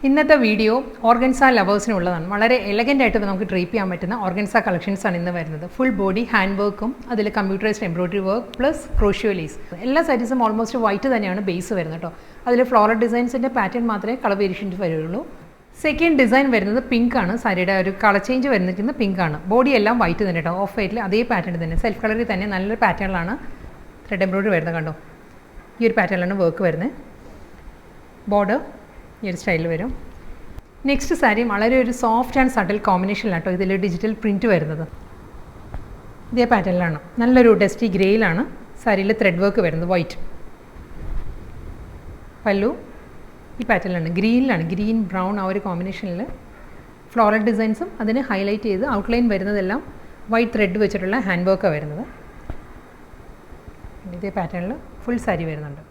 ഇന്നത്തെ video organza ലവേഴ്സിനുള്ളതാണ്. വളരെ elegant ആയിട്ട് നമുക്ക് ഡ്രേപ്പ് ചെയ്യാൻ പറ്റുന്ന ഓർഗൻസ കളക്ഷൻസ് ആണ് ഇന്ന് വരുന്നത്. ഫുൾ ബോഡി ഹാൻഡ് വർക്കും അതിൽ computerized embroidery work plus crochet lace. എല്ലാ സാരീസും ഓൾമോസ്റ്റ് വൈറ്റ് തന്നെയാണ് ബേസ് വരുന്നത് കേട്ടോ. അതിൽ ഫ്ലോറൽ ഡിസൈൻസിൻ്റെ പാറ്റേൺ മാത്രമേ കളർ വേരിയേഷൻസ് വരുള്ളൂ. സെക്കൻഡ് ഡിസൈൻ വരുന്നത് പിങ്ക് ആണ്. സാരിയുടെ ഒരു കളർ ചേഞ്ച് വരുന്നിരിക്കുന്നത് പിങ്ക് ആണ്. ബോഡി എല്ലാം വൈറ്റ് തന്നെ കേട്ടോ. ഓഫ് വൈറ്റിൽ അതേ പാറ്റേൺ തന്നെ, സെൽഫ് കളറിൽ തന്നെ നല്ലൊരു പാറ്റേണിലാണ് ത്രെഡ് എംബ്രോയിഡറി വരുന്നത് കണ്ടോ. ഈ ഒരു പാറ്റേണിലാണ് വർക്ക് വരുന്നത്. ബോർഡർ ഈ ഒരു സ്റ്റൈലിൽ വരും. നെക്സ്റ്റ് സാരി വളരെ ഒരു സോഫ്റ്റ് ആൻഡ് സട്ടിൽ കോമ്പിനേഷനിലാട്ടോ ഇതിൽ ഡിജിറ്റൽ പ്രിൻറ്റ് വരുന്നത്. ഇതേ പാറ്റേണിലാണ്, നല്ലൊരു ഡസ്റ്റി ഗ്രേയിലാണ് സാരിയിൽ ത്രെഡ് വർക്ക് വരുന്നത്, വൈറ്റ്. പല്ലു ഈ പാറ്റേണിലാണ്, ഗ്രീനിലാണ്, ഗ്രീൻ ബ്രൗൺ ആ ഒരു കോമ്പിനേഷനിൽ ഫ്ലോറൽ ഡിസൈൻസും അതിന് ഹൈലൈറ്റ് ചെയ്ത് ഔട്ട്ലൈൻ വരുന്നതെല്ലാം വൈറ്റ് ത്രെഡ് വെച്ചിട്ടുള്ള ഹാൻഡ് വർക്കാണ് വരുന്നത്. ഇതേ പാറ്റേണിൽ ഫുൾ സാരി വരുന്നുണ്ട്.